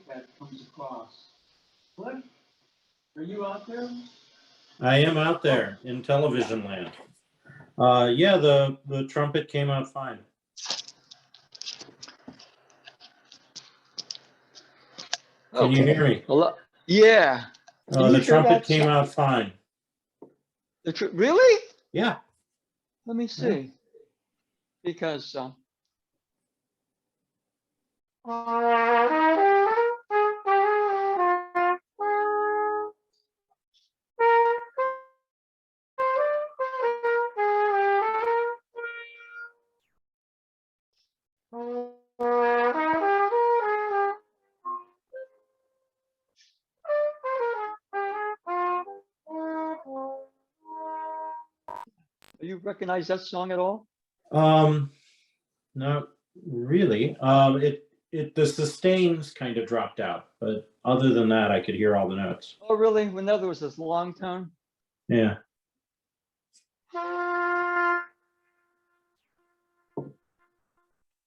that comes across. Cliff, are you out there? I am out there in television land. Yeah, the trumpet came out fine. Can you hear me? Hello? Yeah. The trumpet came out fine. Really? Yeah. Let me see. Because do you recognize that song at all? Not really. The sustains kind of dropped out, but other than that, I could hear all the notes. Oh, really? In other words, this long tone? Yeah.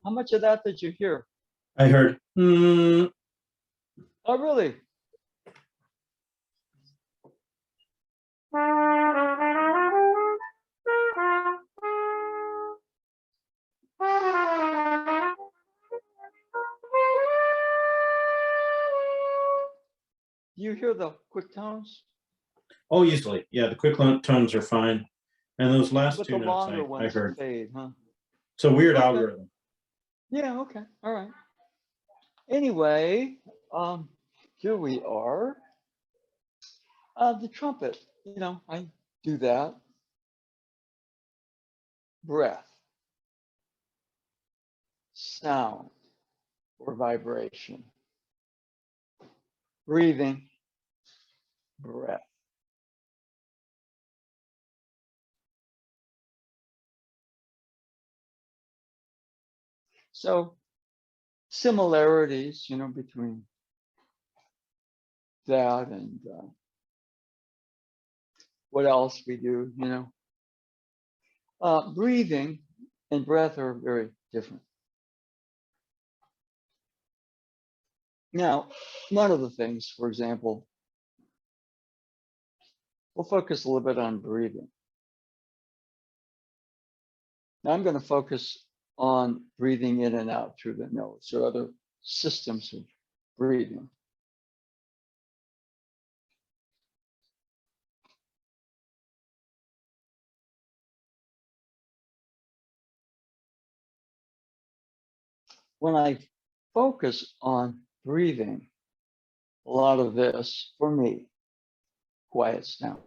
How much of that did you hear? I heard. Oh, really? Do you hear the quick tones? Oh, easily. Yeah, the quick tones are fine. And those last But two the notes longer I ones heard. fade, huh? It's a weird Okay. algorithm. Yeah, okay. All right. Anyway, here we are. The trumpet, I do that. Breath, sound, or vibration. Breathing, breath. So similarities, between that and what else we do, breathing and breath are very different. Now, one of the things, for example, we'll focus a little bit on breathing. Now I'm going to focus on breathing in and out through the nose or other systems of breathing. When I focus on breathing, a lot of this, for me, quiets down.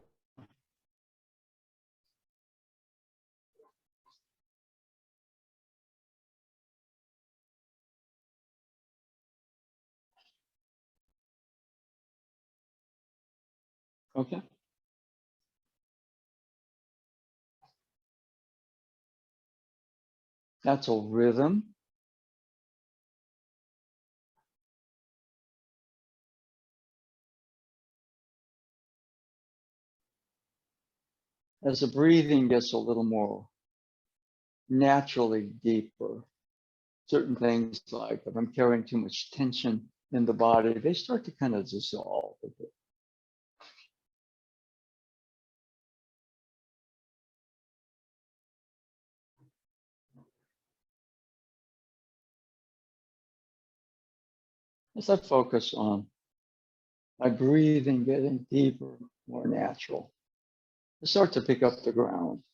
Okay. That's a rhythm. As the breathing gets a little more naturally deeper, certain things like if I'm carrying too much tension in the body, they start to kind of dissolve a bit. As I focus on my breathing getting deeper, more natural, I start to pick up the ground.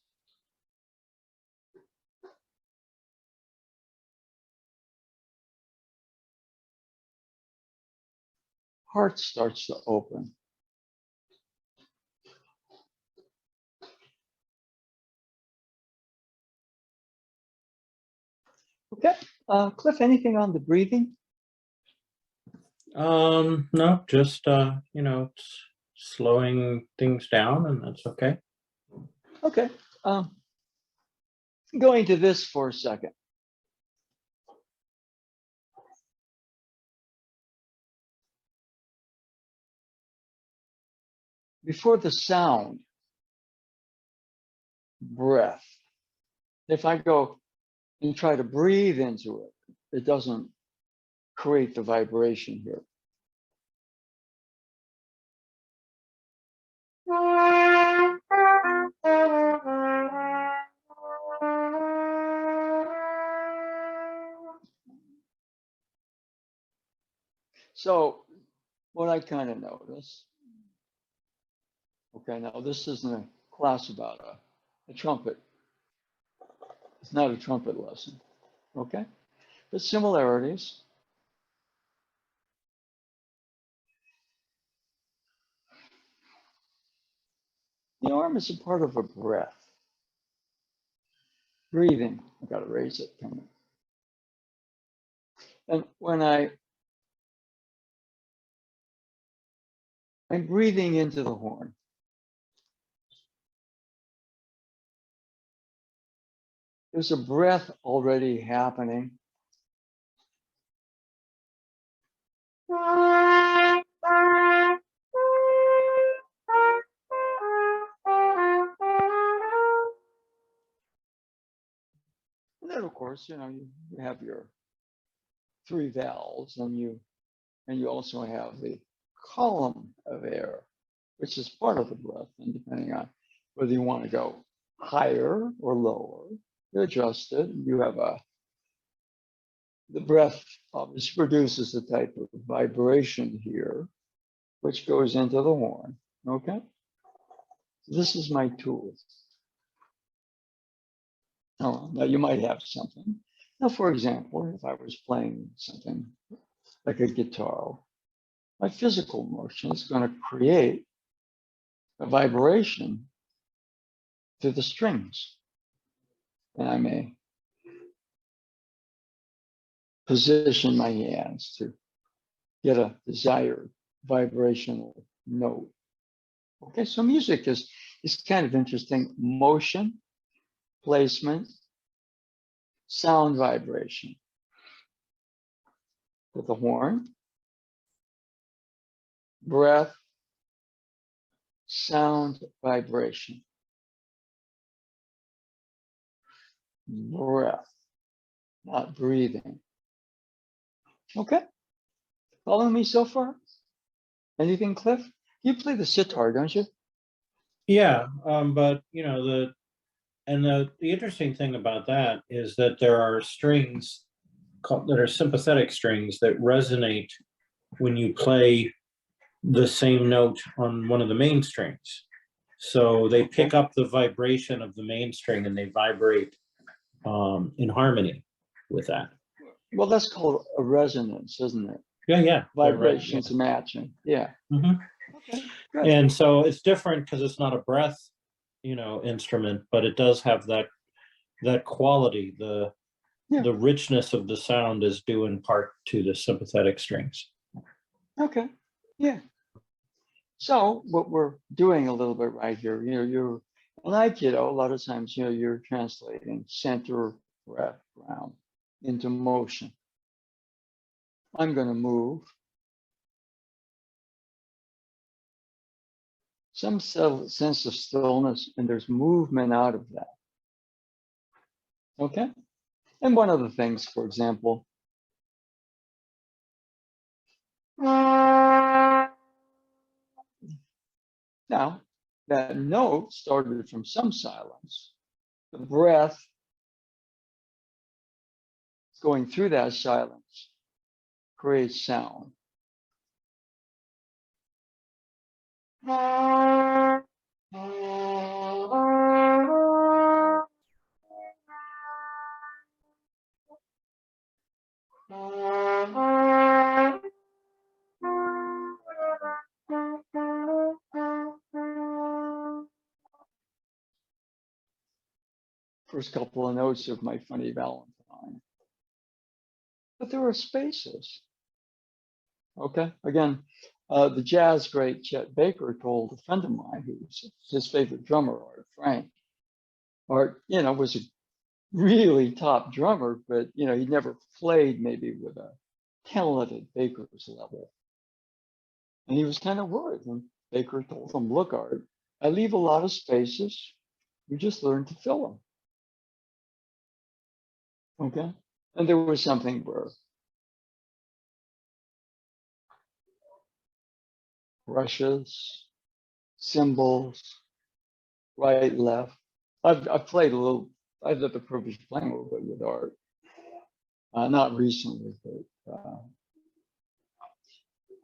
Heart starts to open. Okay, Cliff, anything on the breathing? No, just it's slowing things down, and that's okay. Okay, going to this for a second. Before the sound, breath. If I go and try to breathe into it, it doesn't create the vibration here. So what I kind of notice, okay, now this isn't a class about a trumpet. It's not a trumpet lesson, okay? But similarities. The arm is a part of a breath. Breathing, I gotta raise it. And when I'm breathing into the horn, there's a breath already happening. And then of course, you have your 3 valves, and you also have the column of air, which is part of the breath. And depending on whether you want to go higher or lower, you adjust it. You have the breath obviously produces a type of vibration here, which goes into the horn. Okay, this is my tool. Oh, now you might have something. Now, for example, if I was playing something like a guitar, my physical motion is going to create a vibration to the strings. And I may position my hands to get a desired vibrational note. Okay, so music is kind of interesting. Motion, placement, sound vibration. With the horn, breath, sound vibration. Breath, not breathing. Okay, following me so far? Anything, Cliff? You play the sitar, don't you? Yeah, but you know the interesting thing about that is that there are strings that are sympathetic strings that resonate when you play the same note on one of the main strings. So they pick up the vibration of the main string and they vibrate in harmony with that. Well, that's called a resonance, isn't it? Yeah, yeah. Vibrations matching. Yeah. Mm-hmm. Okay. Good. And so it's different because it's not a breath, instrument, but it does have that quality. The richness of the sound is due in part to the sympathetic strings. Okay. Yeah. So what we're doing a little bit right here, you're like, a lot of times, you're translating center, breath, ground into motion. I'm going to move some sense of stillness, and there's movement out of that. Okay. And one of the things, for example, now that note started from some silence. The breath going through that silence creates sound. First couple of notes of My Funny Valentine. But there are spaces. Okay, again, the jazz great Chet Baker told a friend of mine who's his favorite drummer, Art Frank. Art, was a really top drummer, but he never played maybe with a talented Baker's level. And he was kind of worried. And Baker told him, "Look, Art, I leave a lot of spaces. You just learn to fill them." Okay. And there was something where brushes, symbols, right, left. I've played a little. I've had the privilege of playing a little bit with Art. Not recently, but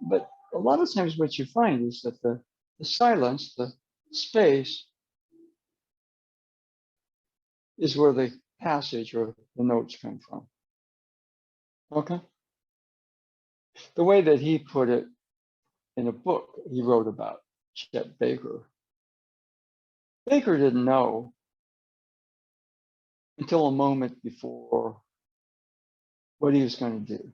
but a lot of times what you find is that the silence, the space, is where the passage or the notes come from. Okay. The way that he put it in a book he wrote about Chet Baker. Baker didn't know until a moment before what he was going to do.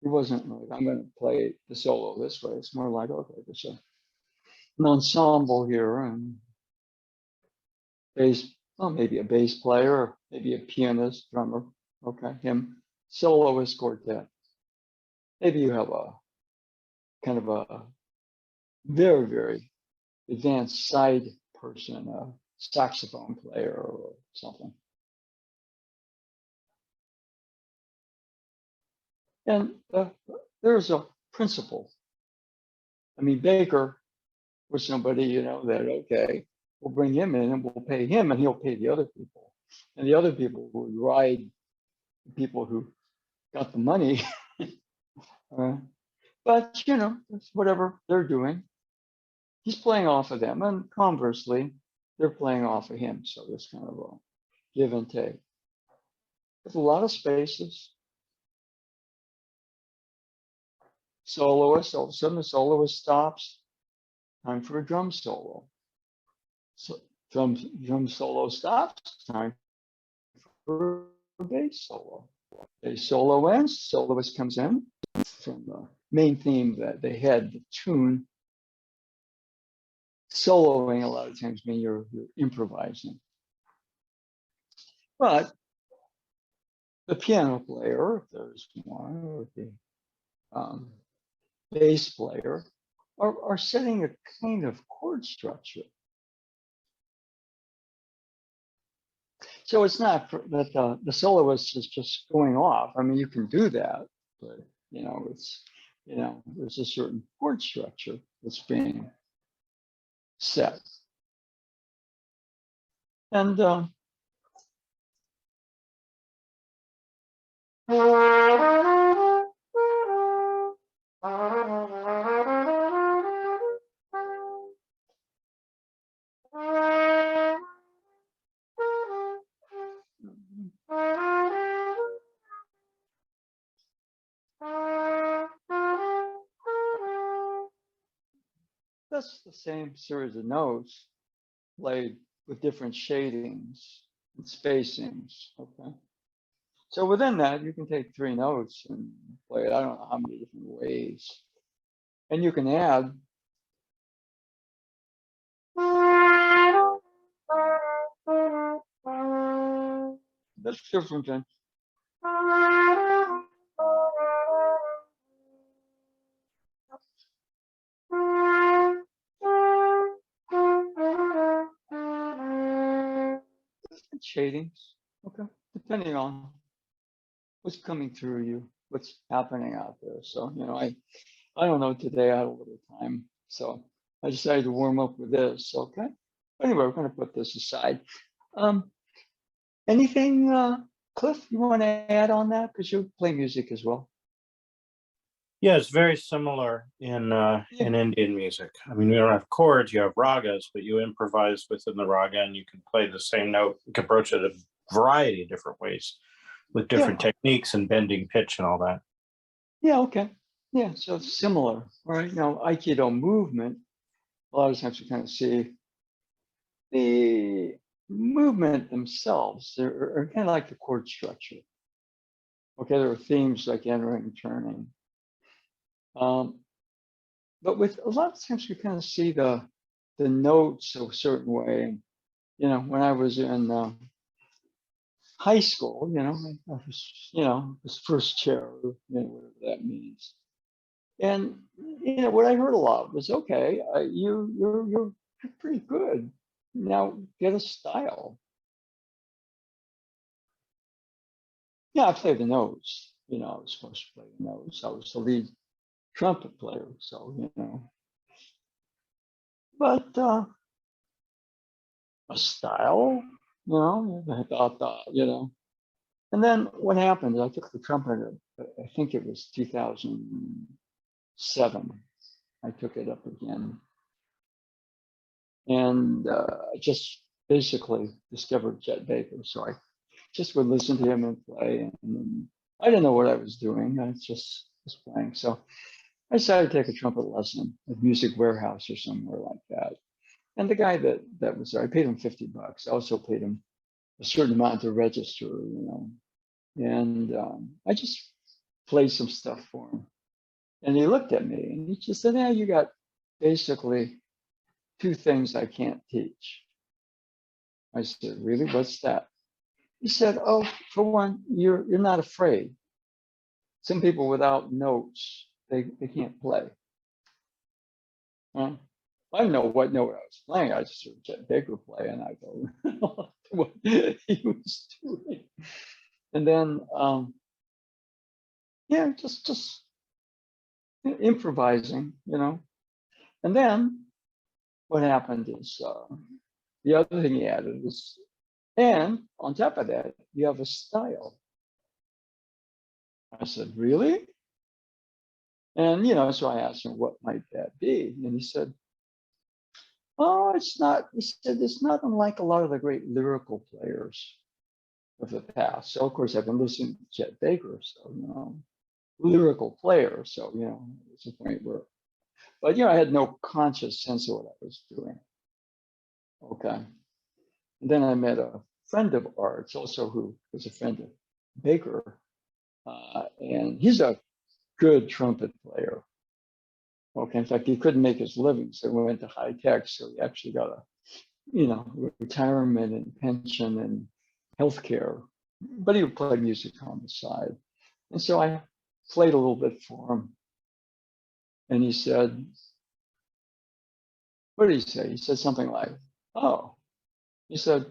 He wasn't like, I'm going to play the solo this way. It's more like, okay, there's an ensemble here and bass, well, maybe a bass player, maybe a pianist, drummer, okay, him, soloist, quartet. Maybe you have a kind of a very, very advanced side person, a saxophone player or something. And there's a principle. I mean, Baker was somebody, you know, that, okay, we'll bring him in and we'll pay him and he'll pay the other people. And the other people would ride the people who got the money. But, you know, it's whatever they're doing. He's playing off of them. And conversely, they're playing off of him. So there's kind of a give and take. There's a lot of spaces. Soloist, all of a sudden the soloist stops. Time for a drum solo. So drum solo stops. Time for a bass solo. Bass solo ends. Soloist comes in from the main theme that they had, the tune. Soloing a lot of times means you're improvising. But the piano player, if there's one, or the bass player, are setting a kind of chord structure. So it's not that the soloist is just going off. I mean, you can do that, but you know, it's, you know, there's a certain chord structure that's being set. And that's the same series of notes played with different shadings and spacings. Okay. So within that, you can take 3 notes and play it, I don't know how many different ways. And you can add that's different than shadings. Okay. Depending on what's coming through you, what's happening out there. So, you know, I don't know, today I had a little time, so I decided to warm up with this. Okay. Anyway, we're going to put this aside. Anything, Cliff, you want to add on that? Because you play music as well. Yeah, it's very similar in Indian music. I mean, you don't have chords, you have ragas, but you improvise within the raga and you can play the same note. You can approach it a variety of different ways with different techniques and bending pitch and all that. Yeah, okay. Yeah, so it's similar, right? Now, Aikido movement, a lot of times we kind of see the movement themselves are kind of like the chord structure. Okay, there are themes like entering and turning. But with a lot of times we kind of see the notes a certain way. You know, when I was in high school, you know, I was, you know, was first chair, you know, whatever that means. And you know, what I heard a lot was, okay, you're pretty good. Now get a style. Yeah, I played the notes. You know, I was supposed to play the notes. I was the lead trumpet player, so you know. But a style, you know, you know. And then what happened is I took the trumpet, I think it was 2007. I took it up again. And I just basically discovered Chet Baker. So I just would listen to him and play. And I didn't know what I was doing. I just was playing. So I decided to take a trumpet lesson at Music Warehouse or somewhere like that. And the guy that was there, I paid him $50. I also paid him a certain amount to register, And I just played some stuff for him. And he looked at me and he just said, "Yeah, you got basically two things I can't teach." I said, "Really? What's that?" He said, "Oh, for one, you're not afraid. Some people without notes, they can't play." Huh? I didn't know what note I was playing. I just heard Chet Baker play, and I go, what he was doing. And then, yeah, just improvising, And then what happened is the other thing he added is, and on top of that, you have a style. I said, "Really?" And, so I asked him, what might that be? And he said, "Oh, it's not," he said, "it's not unlike a lot of the great lyrical players of the past." So, of course, I've been listening to Chet Baker, so, lyrical player. So, it's a point where, but, I had no conscious sense of what I was doing. Okay. And then I met a friend of Art's also who was a friend of Baker. And he's a good trumpet player. Okay, in fact, he couldn't make his living, so he went to high tech. So he actually got a, retirement and pension and healthcare, but he would play music on the side. And so I played a little bit for him. And he said, what did he say? He said something like, "Oh," he said,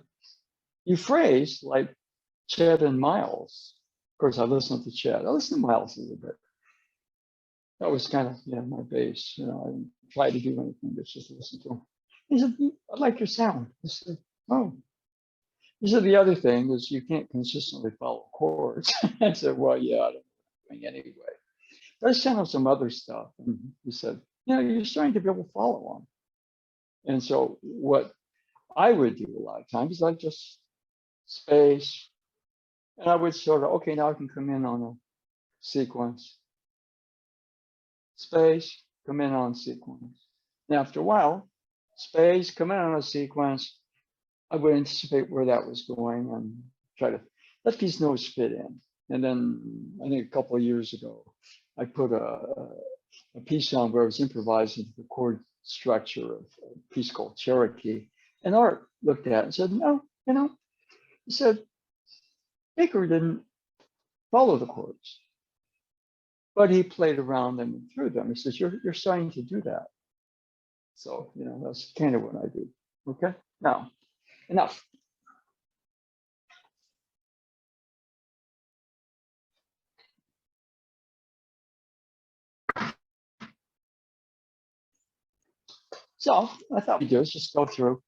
"you phrase like Chet and Miles." Of course, I listened to Chet. I listened to Miles a little bit. That was kind of, my base. I didn't try to do anything, but just listen to him. He said, "I like your sound." I said, "Oh." He said, "The other thing is you can't consistently follow chords." I said, "Well, yeah, I don't know what I'm doing anyway." But I sent him some other stuff, and he said, "You're starting to be able to follow them." And so what I would do a lot of times is I just space, and I would sort of, okay, now I can come in on a sequence, space, come in on sequence. And after a while, space, come in on a sequence. I would anticipate where that was going and try to let these notes fit in. And then I think a couple of years ago, I put a piece on where I was improvising the chord structure of a piece called Cherokee. And Art looked at it and said, "No, he said, Baker didn't follow the chords, but he played around them and through them." He says, you're starting to do that." So, that's kind of what I do. Okay, now, enough. So I thought we'd do is just go through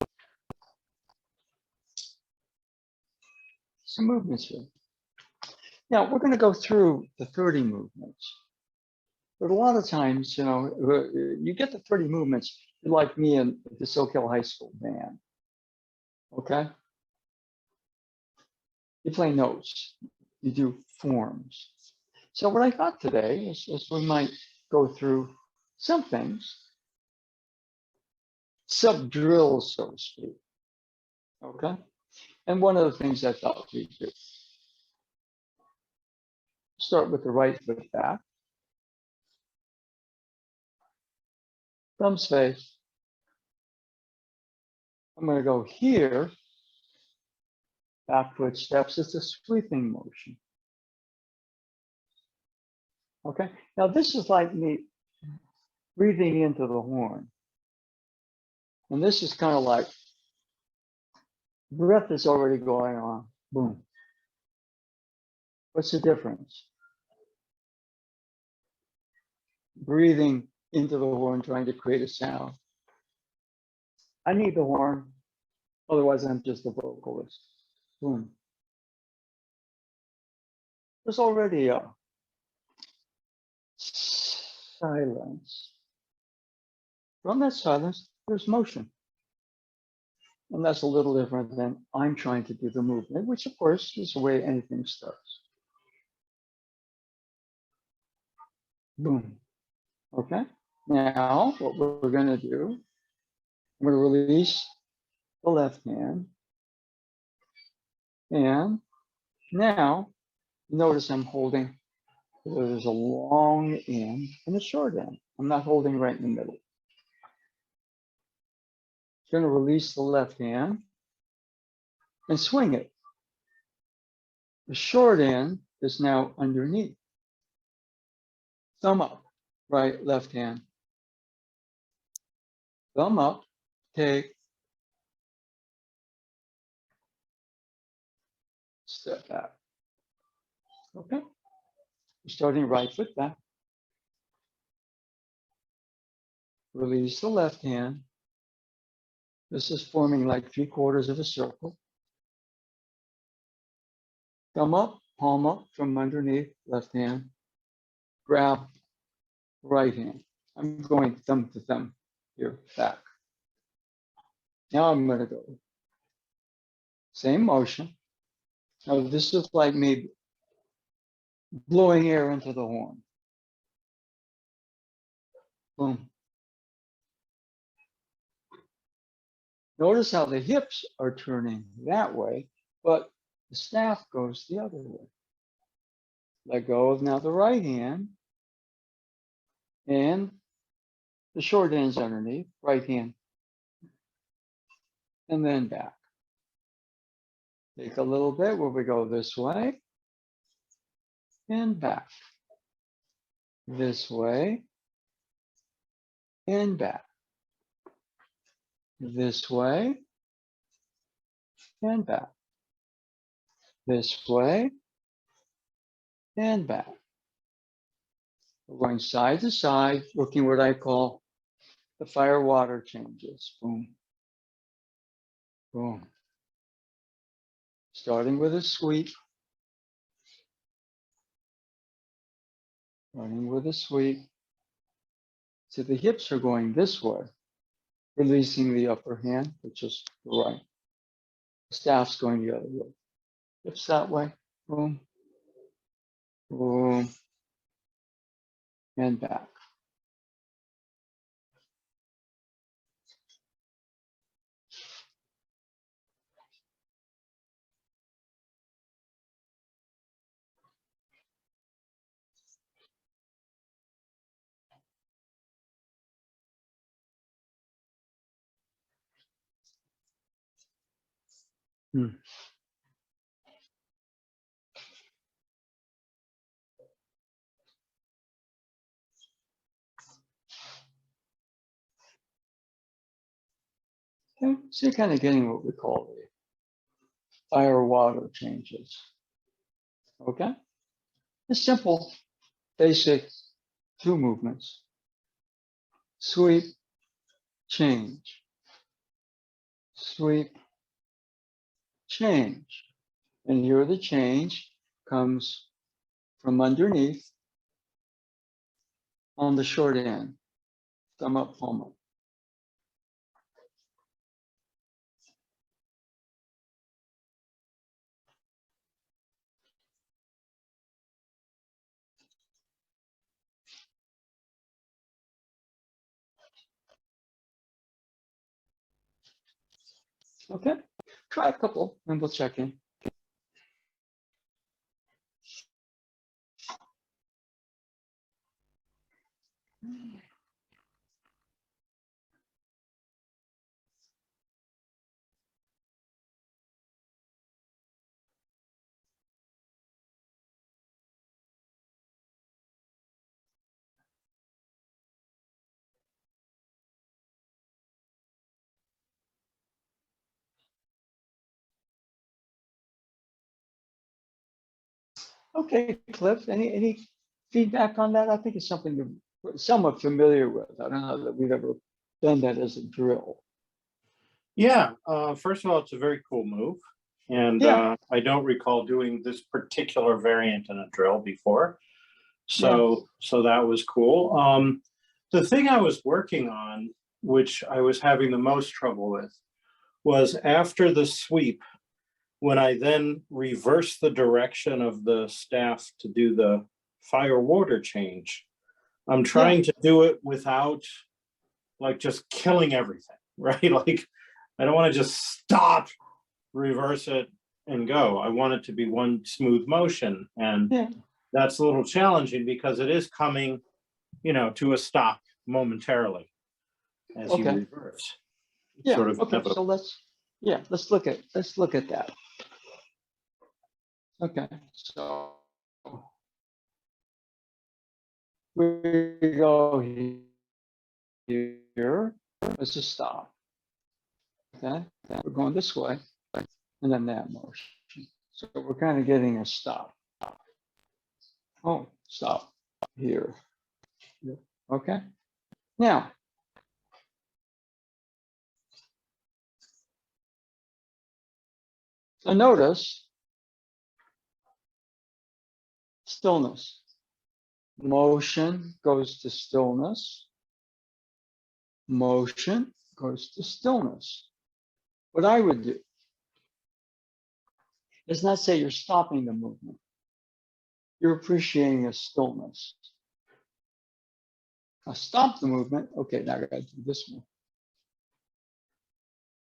some movements here. Now, we're going to go through the 30 movements. But a lot of times, you get the 30 movements, like me in the SoCal High School band. Okay? You play notes, you do forms. So what I thought today is we might go through some things, sub-drills, so to speak. Okay? And one of the things I thought we'd do, start with the right foot back, thumb space. I'm going to go here, back foot steps. It's a sweeping motion. Okay, now this is like me breathing into the horn. And this is kind of like breath is already going on. Boom. What's the difference? Breathing into the horn, trying to create a sound. I need the horn, otherwise I'm just a vocalist. Boom. there's already a silence. From that silence, there's motion. And that's a little different than I'm trying to do the movement, which of course is the way anything starts. Boom. Okay. Now, what we're going to do, I'm going to release the left hand. And now, notice I'm holding, there's a long end and a short end. I'm not holding right in the middle. Going to release the left hand and swing it. The short end is now underneath. Thumb up, right, left hand. Thumb up, take, step back. Okay. We're starting right foot back. Release the left hand. This is forming like 3/4 of a circle. Thumb up, palm up from underneath, left hand. Grab right hand. I'm going thumb to thumb here, back. Now I'm going to go. Same motion. Now this is like me blowing air into the horn. Boom. Notice how the hips are turning that way, but the staff goes the other way. Let go of now the right hand, and the short end's underneath, right hand, and then back. Take a little bit where we go this way and back. This way and back. This way and back. This way and back. We're going side to side, working what I call the fire water changes. Boom. Boom. Starting with a sweep. Starting with a sweep. So the hips are going this way, releasing the upper hand, which is the right. The staff's going the other way. Hips that way. Boom. Boom. And back. Okay, so you're kind of getting what we call the fire water changes. Okay, it's simple, basic 2 movements. Sweep, change. Sweep, change. And here the change comes from underneath on the short end. Thumb up, palm up. Okay, try a couple and we'll check in. Okay, Cliff, any feedback on that? I think it's something we're somewhat familiar with. I don't know that we've ever done that as a drill. Yeah, first of all, it's a very cool move. And Yeah. I don't recall doing this particular variant in a drill before. So that was cool. The thing I was working on, which I was having the most trouble with, was after the sweep, when I then reversed the direction of the staff to do the fire water change. I'm trying to do it without like just killing everything, right? Like I don't want to just stop, reverse it, and go. I want it to be one smooth motion. And that's a little challenging because it is coming, to a stop momentarily as you reverse. It's sort of Okay. So let's look at that. Okay. So we go here. Let's just stop. Okay. We're going this way, and then that motion. So we're kind of getting a stop. Oh, stop here. Okay. Now, so notice stillness. Motion goes to stillness. Motion goes to stillness. What I would do is not say you're stopping the movement. You're appreciating a stillness. Now stop the movement. Okay, now I got to do this one.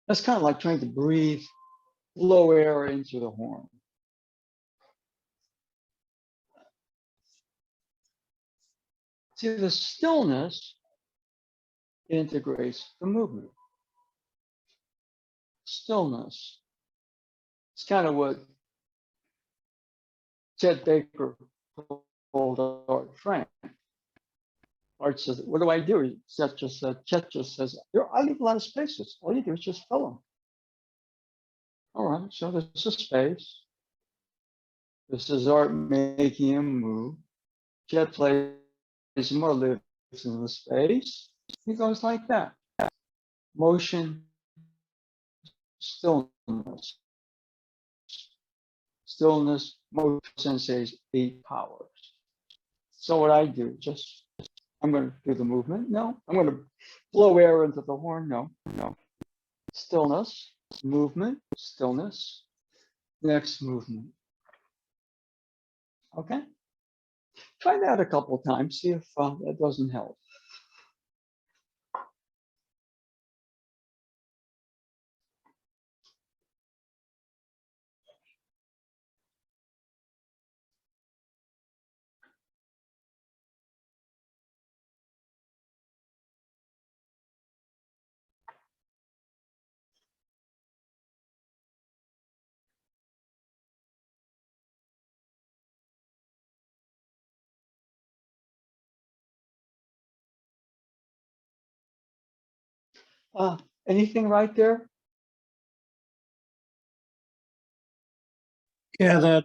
That's kind of like trying to breathe, blow air into the horn. See, the stillness integrates the movement. Stillness. It's kind of what Chet Baker told Art Frank. Art says, what do I do? Chet just says, I leave a lot of spaces. All you do is just fill them. All right, so there's a space. This is Art making him move. Chet plays more, lives in the space. He goes like that. Motion, stillness. Stillness, motion, sensations, 8 powers. So what I do, I'm going to do the movement. No, I'm going to blow air into the horn. No. Stillness, movement, stillness, next movement. Okay. Try that a couple of times. See if that doesn't help. Anything right there? Yeah,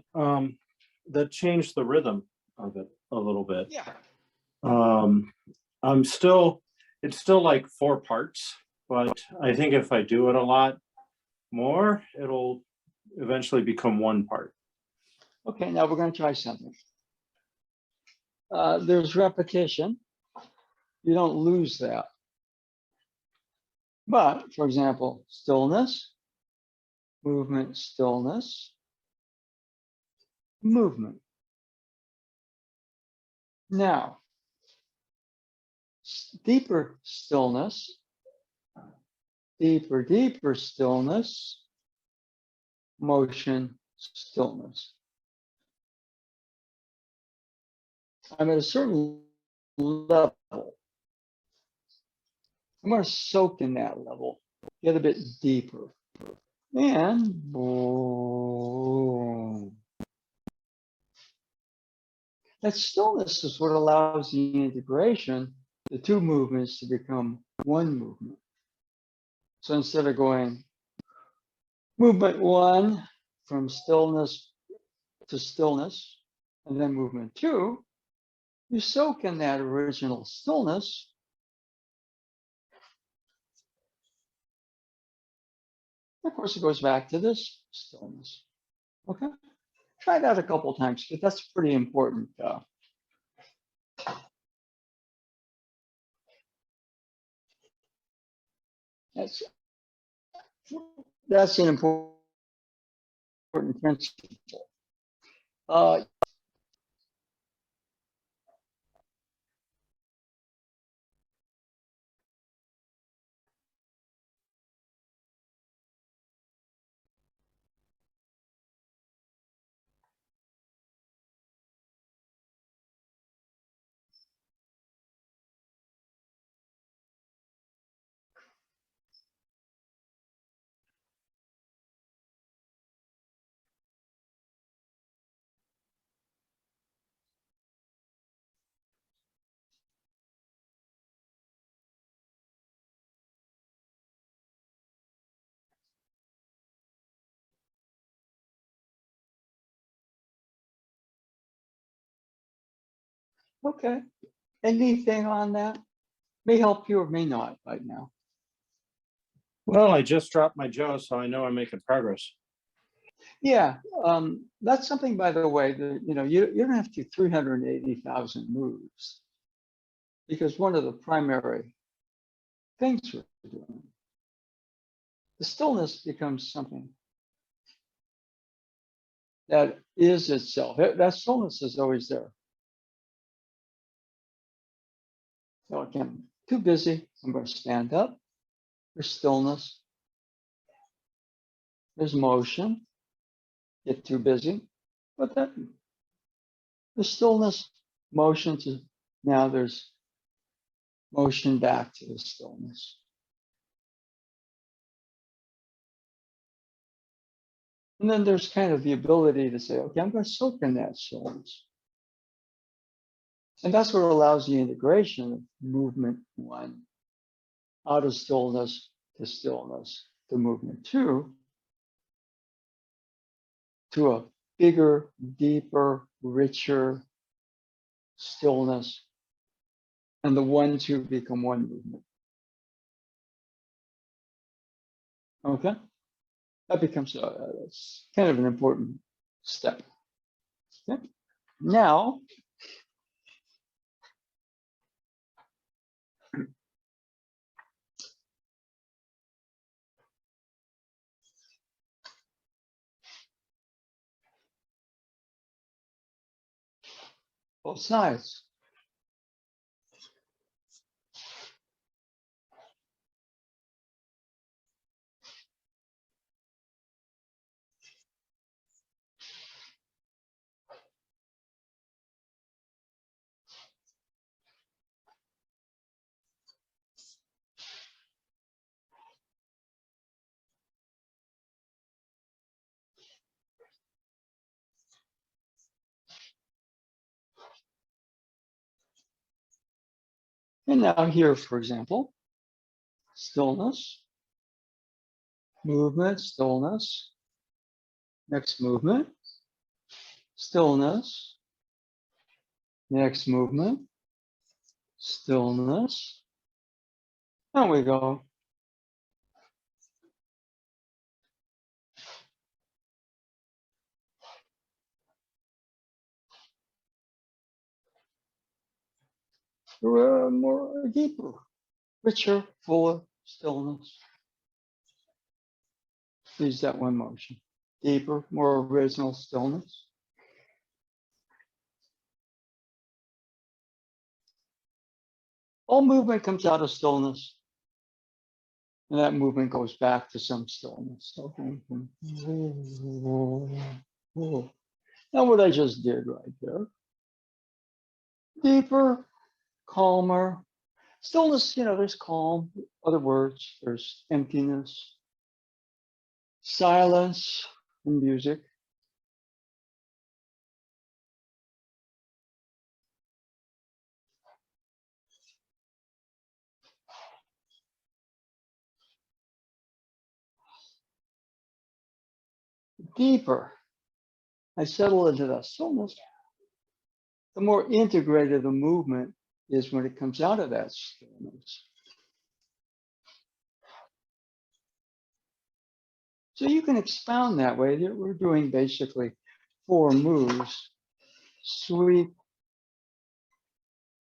that changed the rhythm of it a little bit. Yeah. It's still like 4 parts, but I think if I do it a lot more, it'll eventually become 1 part. Okay, now we're going to try something. There's repetition. You don't lose that. But, for example, stillness, movement, stillness, movement. Now, deeper stillness, deeper stillness, motion, stillness. I'm at a certain level. I'm going to soak in that level, get a bit deeper. And boom. That stillness is what allows the integration, the 2 movements to become 1 movement. So instead of going movement 1 from stillness to stillness, and then movement 2, you soak in that original stillness. Of course, it goes back to this stillness. Okay, try that a couple times because that's pretty important. That's that's an important principle. Okay, anything on that? May help you or may not right now. Well, I just dropped my jaw, so I know I'm making progress. Yeah, that's something, by the way, that you don't have to do 380,000 moves because one of the primary things we're doing, the stillness becomes something that is itself. That stillness is always there. So again, too busy. I'm going to stand up. There's stillness. There's motion. Get too busy, but then the stillness, motion to now there's motion back to the stillness. And then there's kind of the ability to say, okay, I'm going to soak in that stillness. And that's what allows the integration of movement one, out of stillness to movement two, to a bigger, deeper, richer stillness. And the 1, 2 become one movement. Okay? That becomes it's kind of an important step. Okay? Now, both sides. And now here, for example, stillness, movement, stillness, next movement, stillness, next movement, stillness. And we go. More deeper, richer, fuller stillness. Use that one motion. Deeper, more original stillness. All movement comes out of stillness. And that movement goes back to some stillness. Okay. Now what I just did right there. Deeper, calmer. Stillness, there's calm, other words, there's emptiness, silence, and music. Deeper I settle into that stillness, the more integrated the movement is when it comes out of that stillness. So you can expound that way. We're doing basically 4 moves: sweep,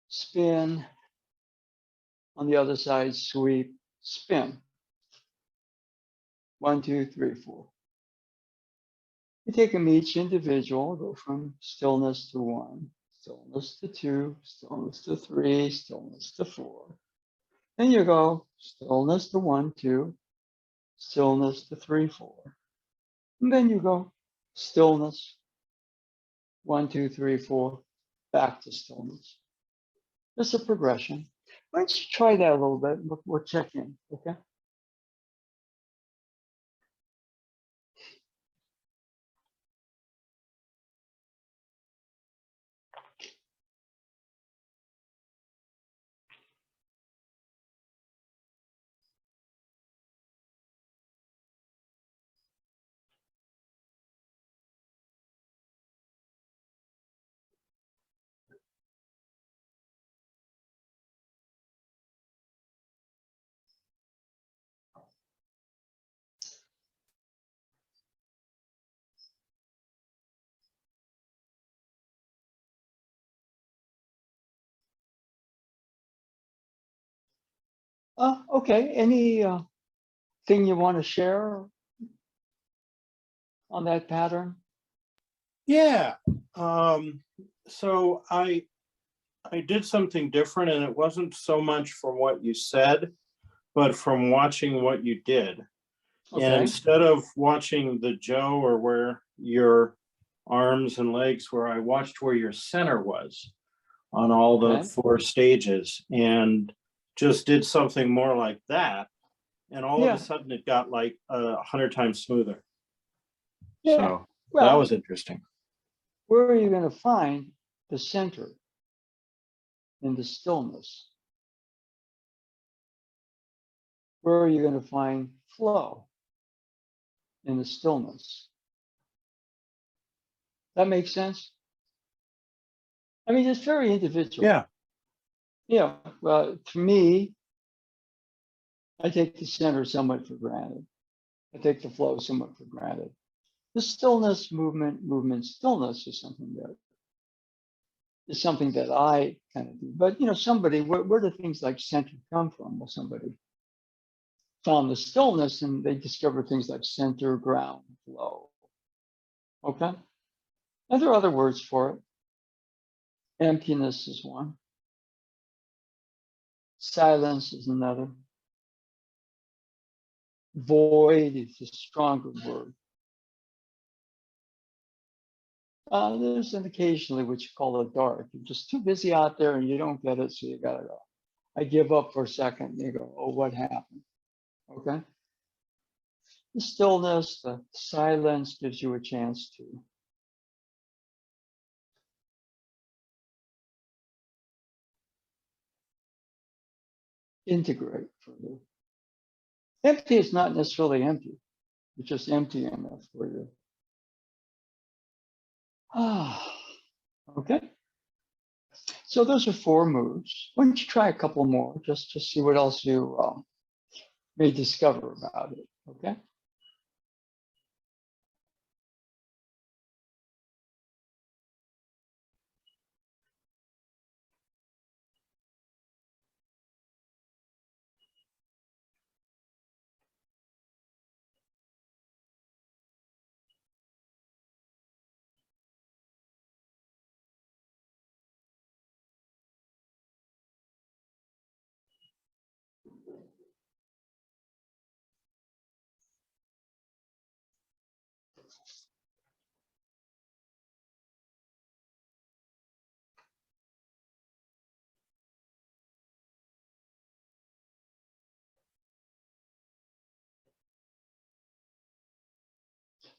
spin, on the other side, sweep, spin. 1, 2, 3, 4. You take them each individual, go from stillness to 1, stillness to 2, stillness to 3, stillness to 4. Then you go stillness to 1, 2, stillness to 3, 4. And then you go stillness, 1, 2, 3, 4, back to stillness. It's a progression. Why don't you try that a little bit? We'll check in, okay? Okay, any thing you want to share on that pattern? Yeah. So I did something different, and it wasn't so much from what you said, but from watching what you did. And Okay, instead of watching the Joe or where your arms and legs were, I watched where your center was on all the okay. 4 stages, and just did something more like that. And all of a Yeah, sudden it got like 100 times smoother. yeah. So that Well, was interesting. where are you going to find the center in the stillness? Where are you going to find flow in the stillness? That makes sense? I mean, it's very individual. Yeah. Yeah, well, to me, I take the center somewhat for granted. I take the flow somewhat for granted. The stillness, movement, stillness is something that I kind of do. But somebody, where do things like center come from? Well, somebody found the stillness and they discovered things like center, ground, flow. Okay. And there are other words for it. Emptiness is one. Silence is another. Void is a stronger word. There's an occasionally what you call a dark. You're just too busy out there and you don't get it, so you gotta go. I give up for a second. And you go, oh, what happened? Okay. The stillness, the silence gives you a chance to integrate further. Empty is not necessarily empty. It's just empty enough for you. Okay. So those are 4 moves. Why don't you try a couple more, just to see what else you may discover about it, okay?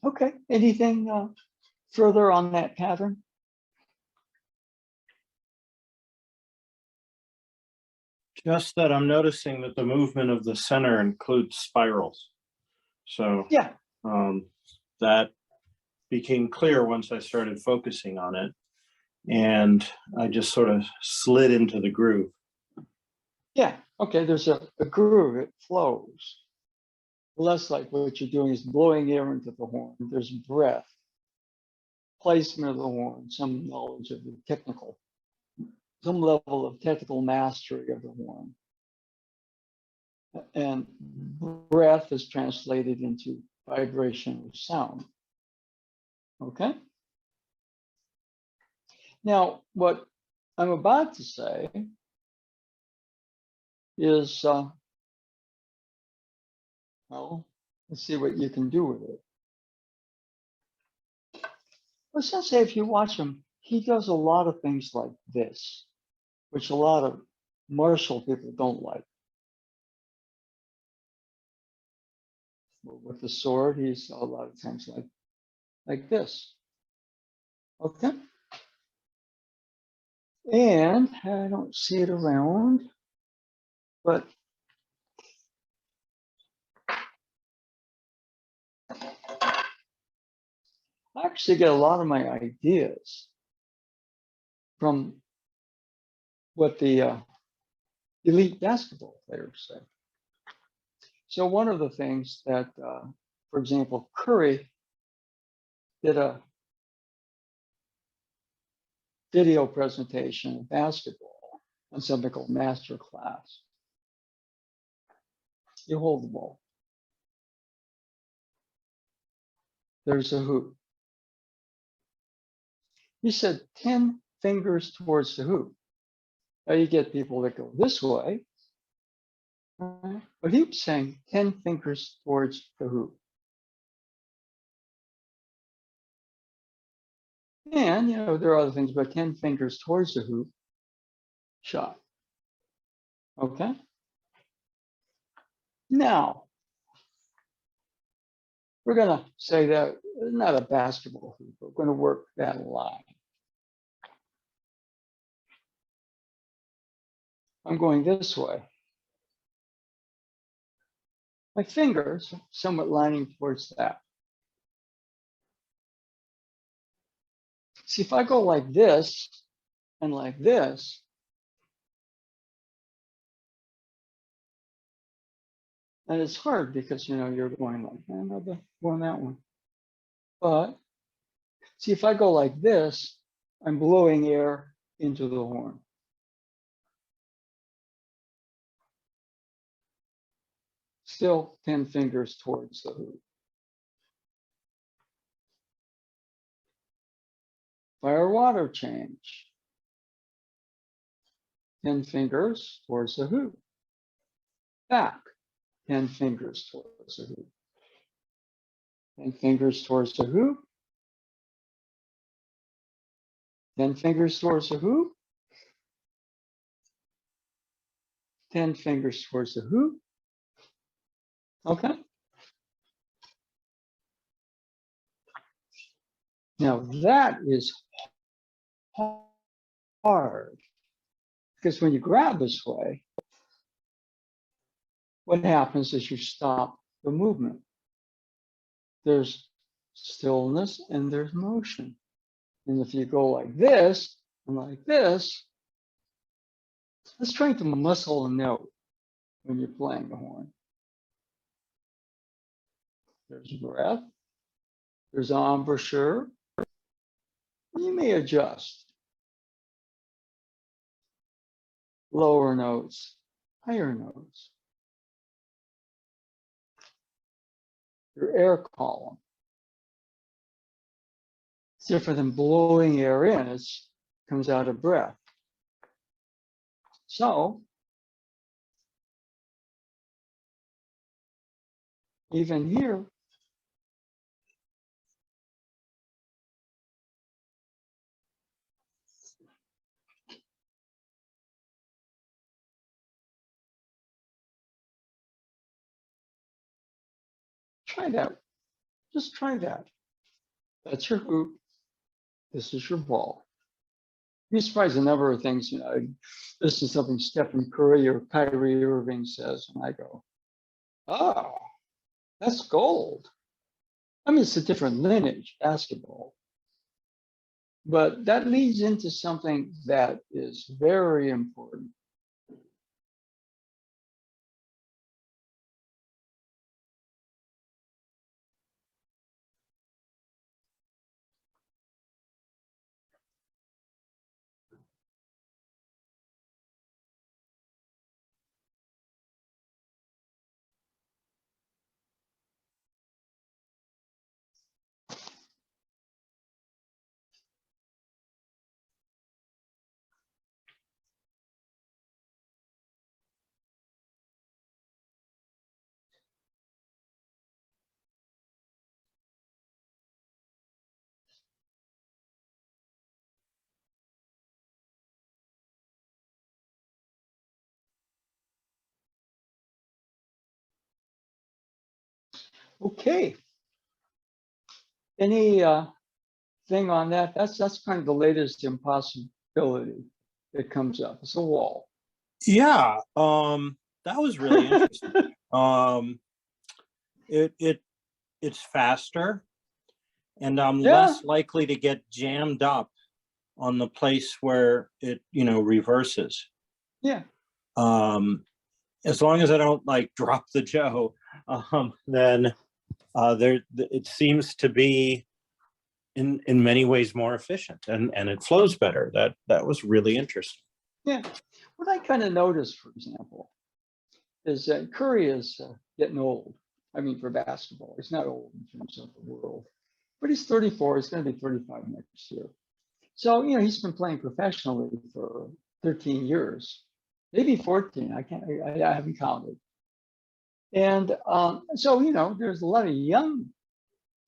Okay, anything further on that pattern? Just that I'm noticing that the movement of the center includes spirals. So Yeah, that became clear once I started focusing on it. And I just sort of slid into the groove. yeah, okay, there's a groove, it flows. less like what you're doing is blowing air into the horn. There's breath, placement of the horn, some knowledge of the technical, some level of technical mastery of the horn. And breath is translated into vibration or sound. Okay? Now, what I'm about to say is, well, let's see what you can do with it. Let's just say if you watch him, he does a lot of things like this, which a lot of martial people don't like. With the sword, he's a lot of times like this. Okay? And I don't see it around, but I actually get a lot of my ideas from what the elite basketball players say. So one of the things that, for example, Curry did a video presentation of basketball on something called Master Class. You hold the ball. There's a hoop. He said 10 fingers towards the hoop. Now you get people that go this way, but he was saying 10 fingers towards the hoop. And, you know, there are other things, but 10 fingers towards the hoop, shot. Okay? Now, we're going to say that not a basketball hoop, we're going to work that line. I'm going this way. My fingers somewhat lining towards that. See, if I go like this and like this, and it's hard because, you know, you're going like, I'm going that one. But see, if I go like this, I'm blowing air into the horn. Still 10 fingers towards the hoop. Fire water change. 10 fingers towards the hoop. Back. 10 fingers towards the hoop. 10 fingers towards the hoop. 10 fingers towards the hoop. 10 fingers towards the hoop. Okay. Now that is hard because when you grab this way, what happens is you stop the movement. There's stillness and there's motion. And if you go like this and like this, let's try to muscle a note when you're playing the horn. There's breath. There's embouchure. You may adjust. Lower notes, higher notes. Your air column. It's different than blowing air in. It comes out of breath. So, even here, try that. Just try that. That's your hoop. This is your ball. You'd be surprised the number of things, you know, this is something Stephen Curry or Kyrie Irving says, and I go, oh, that's gold. I mean, it's a different lineage, basketball. But that leads into something that is very important. Okay. Any thing on that? That's kind of the latest impossibility that comes up. It's a wall. Yeah, that was really interesting. um, it's faster, and I'm Yeah. less likely to get jammed up on the place where it, reverses. Yeah. As long as I don't like drop the Joe, then it seems to be in many ways more efficient, and it flows better. That was really interesting. Yeah. What I kind of noticed, for example, is that Curry is getting old. I mean, for basketball, he's not old in terms of the world, but he's 34. He's going to be 35 next year. So, he's been playing professionally for 13 years, maybe 14. I haven't counted. And so, there's a lot of young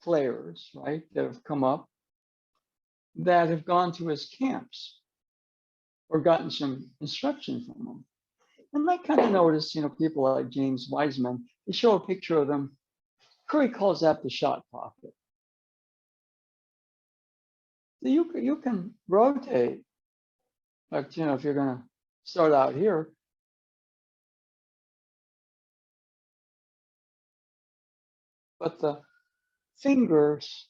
players, right, that have come up that have gone to his camps or gotten some instruction from him. And I kind of noticed, people like James Wiseman, they show a picture of them. Curry calls that the shot pocket. So you can rotate, like, if you're going to start out here, but the fingers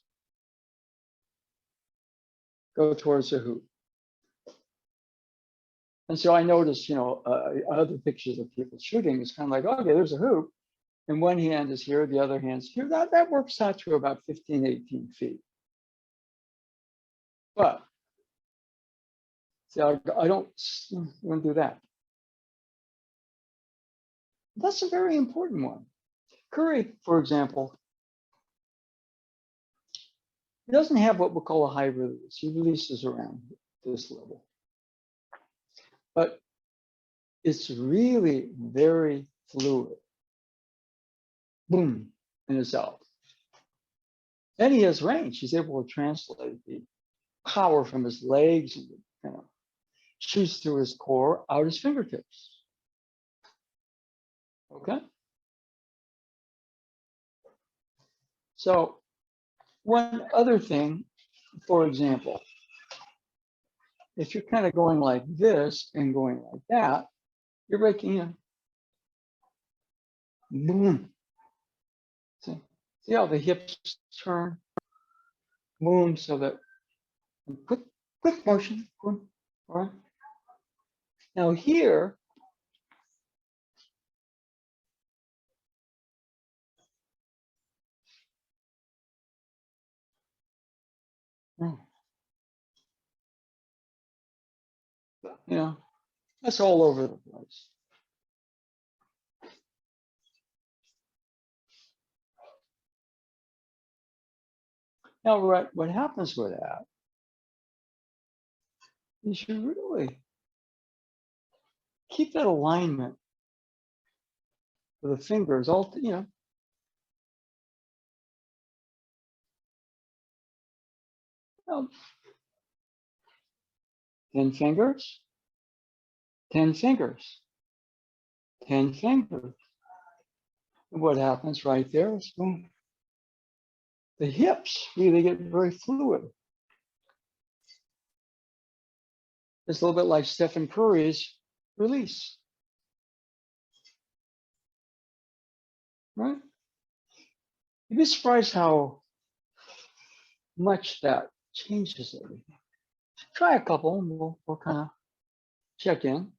go towards the hoop. And so I noticed, other pictures of people shooting. It's kind of like, okay, there's a hoop. And one hand is here, the other hand's here. That works out to about 15, 18 feet. But see, I don't do that. That's a very important one. Curry, for example, he doesn't have what we call a high release. He releases around this level. But it's really very fluid. Boom, and it's out. Then he has range. He's able to translate the power from his legs and shoots through his core out his fingertips. Okay. So one other thing, for example, if you're kind of going like this and going like that, you're breaking in. Boom. See how the hips turn? Boom, so that quick motion. Boom. All right. Now here, that's all over the place. Now, what happens with that is you really keep that alignment with the fingers all, 10 fingers, 10 fingers, 10 fingers. And what happens right there is boom. The hips really get very fluid. It's a little bit like Stephen Curry's release. Right? You'd be surprised how much that changes everything. Try a couple and we'll kind of check in.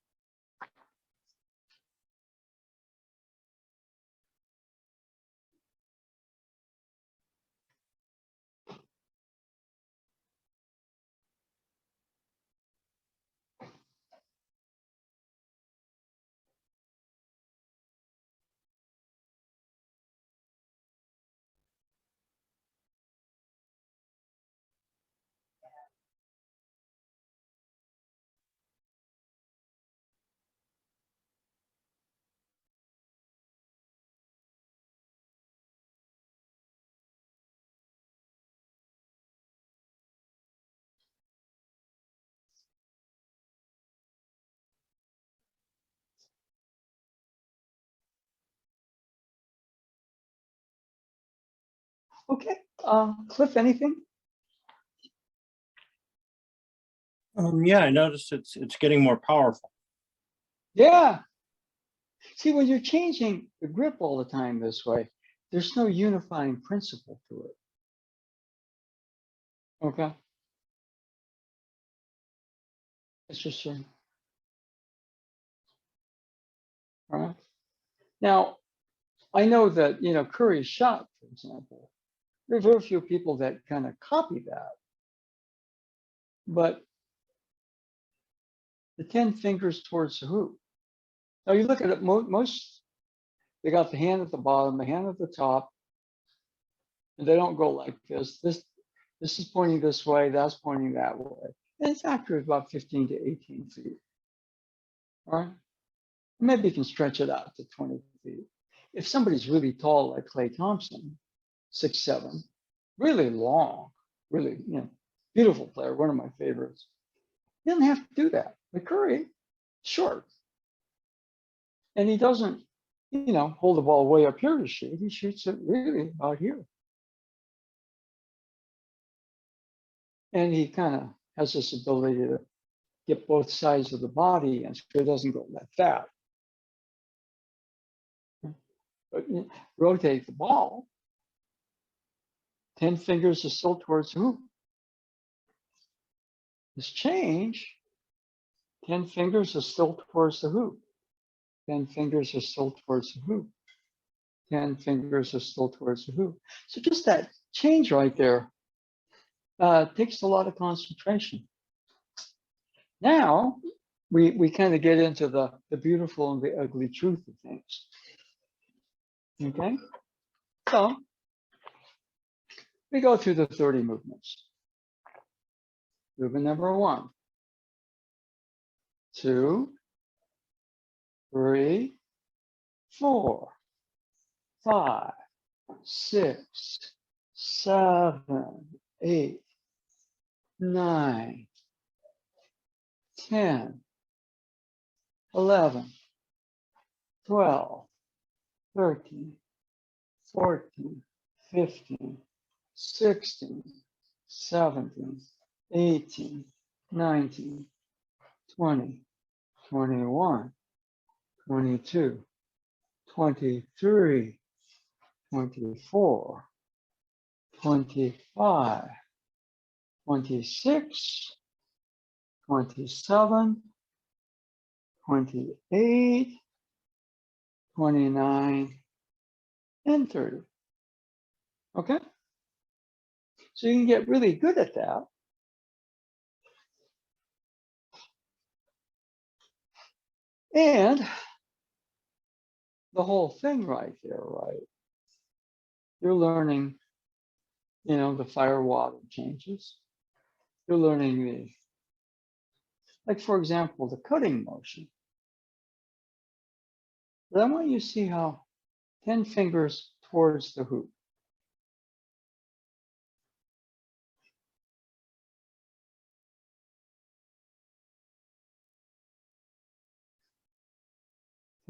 Okay, Cliff, anything? Yeah, I noticed it's getting more powerful. Yeah. See, when you're changing the grip all the time this way, there's no unifying principle to it. Okay. It's just all right. Now, I know that, Curry's shot, for example, there are very few people that kind of copy that. But the 10 fingers towards the hoop. Now you look at it, most, they got the hand at the bottom, the hand at the top, and they don't go like this. This is pointing this way, that's pointing that way. And it's accurate about 15 to 18 feet. All right. Maybe you can stretch it out to 20 feet. If somebody's really tall like Klay Thompson, 6'7", really long, really, beautiful player, one of my favorites. He doesn't have to do that. But Curry, short. And he doesn't, hold the ball way up here to shoot. He shoots it really out here. And he kind of has this ability to get both sides of the body, and so it doesn't go like that. But rotate the ball. 10 fingers are still towards the hoop. This change, 10 fingers are still towards the hoop. 10 fingers are still towards the hoop. 10 fingers are still towards the hoop. So just that change right there takes a lot of concentration. Now, we kind of get into the beautiful and the ugly truth of things. Okay? So, we go through the 30 movements. Movement number 1, 2, 3, 4, 5, 6, 7, 8, 9, 10, 11, 12, 13, 14, 15, 16, 17, 18, 19, 20, 21, 22, 23, 24, 25, 26, 27, 28, 29, and 30. Okay? So you can get really good at that. And the whole thing right there, right? You're learning, the fire water changes. You're learning like for example, the cutting motion. But I want you to see how 10 fingers towards the hoop.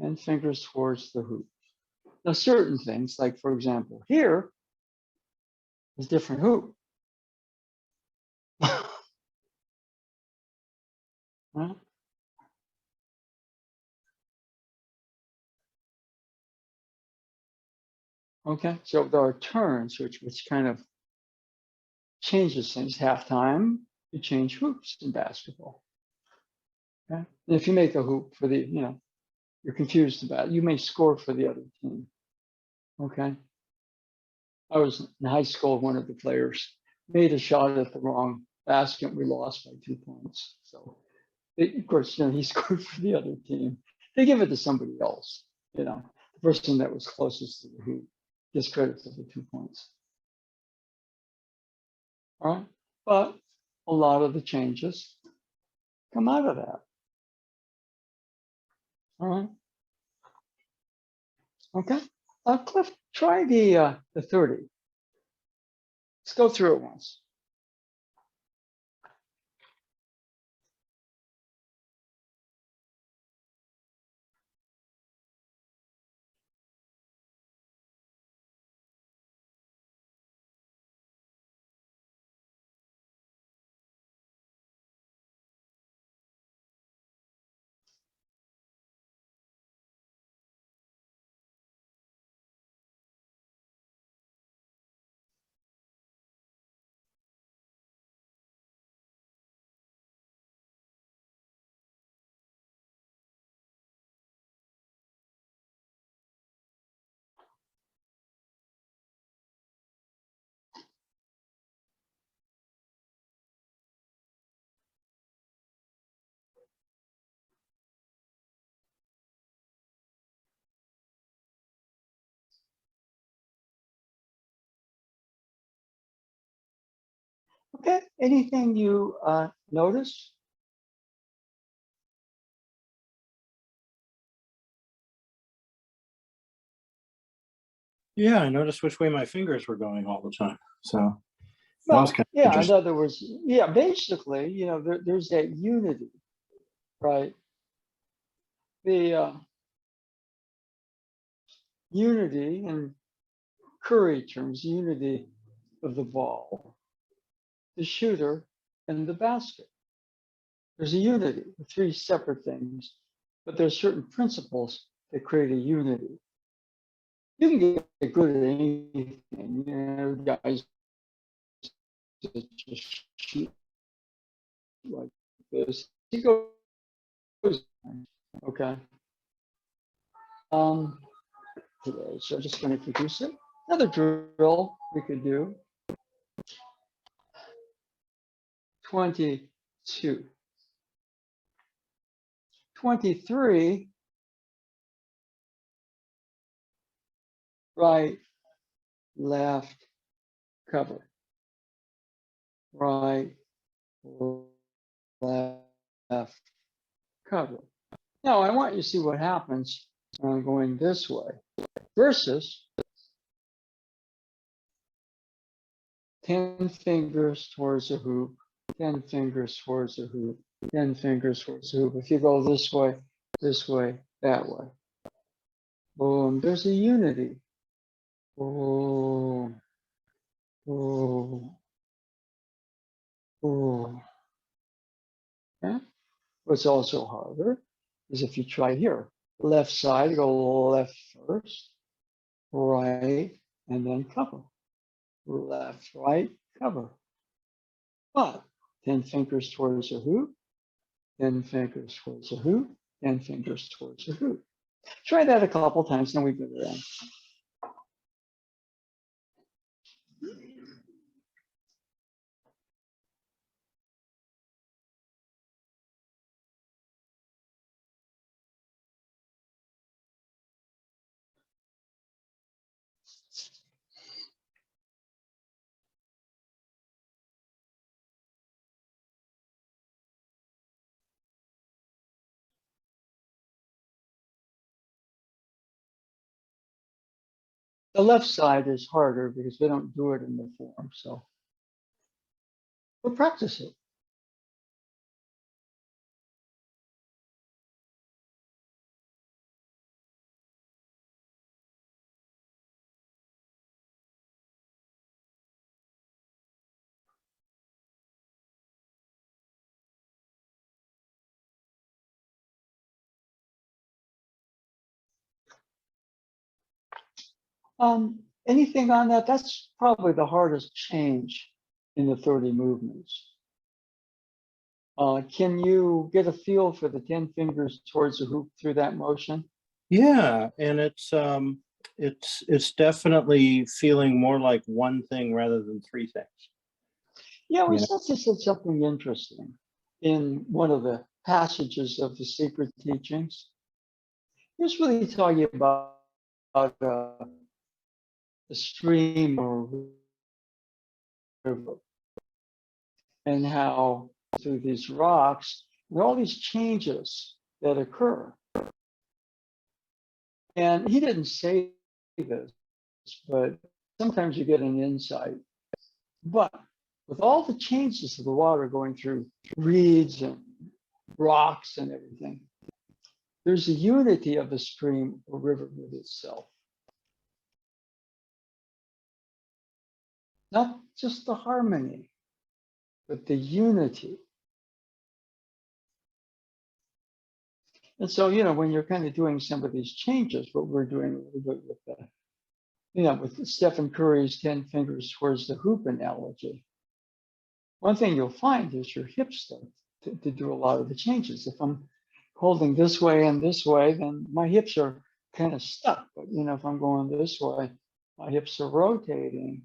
And fingers towards the hoop. Now, certain things, like for example, here is different hoop. Right? Okay, so there are turns which kind of changes things. Halftime, you change hoops in basketball. Okay? And if you make a hoop for the, you're confused about it, you may score for the other team. Okay. I was in high school, one of the players made a shot at the wrong basket. We lost by 2 points. So, of course, he scored for the other team. They give it to somebody else, the person that was closest to the hoop gets credit for the 2 points. All right. But a lot of the changes come out of that. All right. Okay. Cliff, try the 30. Let's go through it once. Okay, anything you notice? Yeah, I noticed which way my fingers were going all the time. So that was Well, kind of yeah, in interesting. other words, yeah, basically, you know, there's that unity, right? The unity in Curry terms, unity of the ball, the shooter, and the basket. There's a unity, three separate things, but there's certain principles that create a unity. You can get good at anything, you know, guys that just shoot like this. He goes, okay. Today, so I'm just going to introduce it. Another drill we could do. 22. 23, right, left, cover. Right, left, cover. Now I want you to see what happens when I'm going this way versus 10 fingers towards the hoop, 10 fingers towards the hoop, 10 fingers towards the hoop. If you go this way, that way. Boom, there's a unity. Oh, oh, oh. Yeah. What's also harder is if you try here, left side, go left first, right, and then cover. Left, right, cover. But 10 fingers towards the hoop, 10 fingers towards the hoop, 10 fingers towards the hoop. Try that a couple times, then we go around. The left side is harder because we don't do it in the form, so we'll practice it. Anything on that? That's probably the hardest change in the 30 movements. Can you get a feel for the 10 fingers towards the hoop through that motion? Yeah, and it's definitely feeling more like one thing rather than three things. Yeah, we You know? said something interesting in one of the passages of the secret teachings. He was really talking about a stream or river and how through these rocks, there are all these changes that occur. And he didn't say this, but sometimes you get an insight. But with all the changes of the water going through reeds and rocks and everything, there's a unity of the stream or river with itself. Not just the harmony, but the unity. And so, you know, when you're kind of doing some of these changes, what we're doing a little bit with the, you know, with Stephen Curry's 10 fingers towards the hoop analogy, one thing you'll find is your hips start to do a lot of the changes. If I'm holding this way and this way, then my hips are kind of stuck. But, you know, if I'm going this way, my hips are rotating.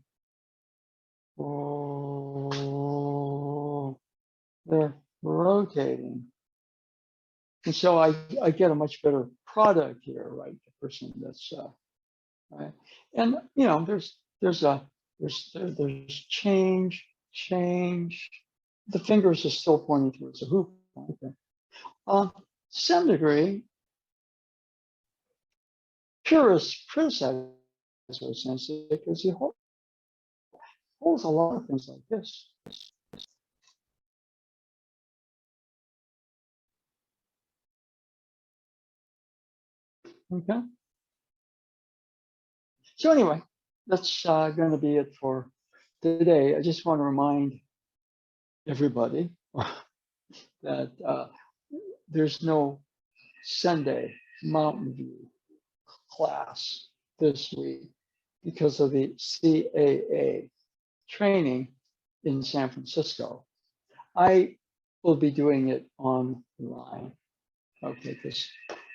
Oh, they're rotating. And so I get a much better product here, right? The person that's right. And you know, there's change, change. The fingers are still pointing towards the hoop. Okay. To some degree, purists criticize our sensei because he holds a lot of things like this. Okay. So anyway, that's going to be it for today. I just want to remind everybody that there's no Sunday Mountain View class this week because of the CAA training in San Francisco. I will be doing it online. Okay, because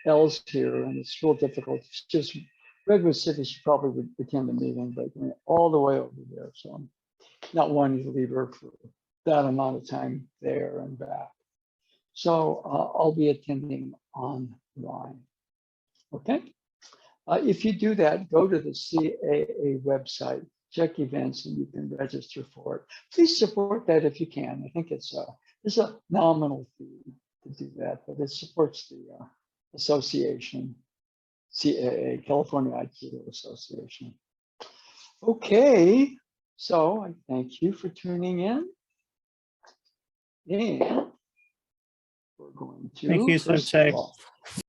Elle's here and it's real difficult. It's just Redwood City, she probably would attend the meeting, but all the way over there. So I'm not wanting to leave her for that amount of time there and back. So I'll be attending online. Okay. If you do that, go to the CAA website, check events, and you can register for it. Please support that if you can. I think it's a nominal fee to do that, but it supports the association, CAA, California Aikido Association. Okay, so I thank you for tuning in. And we're going to Thank you, first of Sensei. all,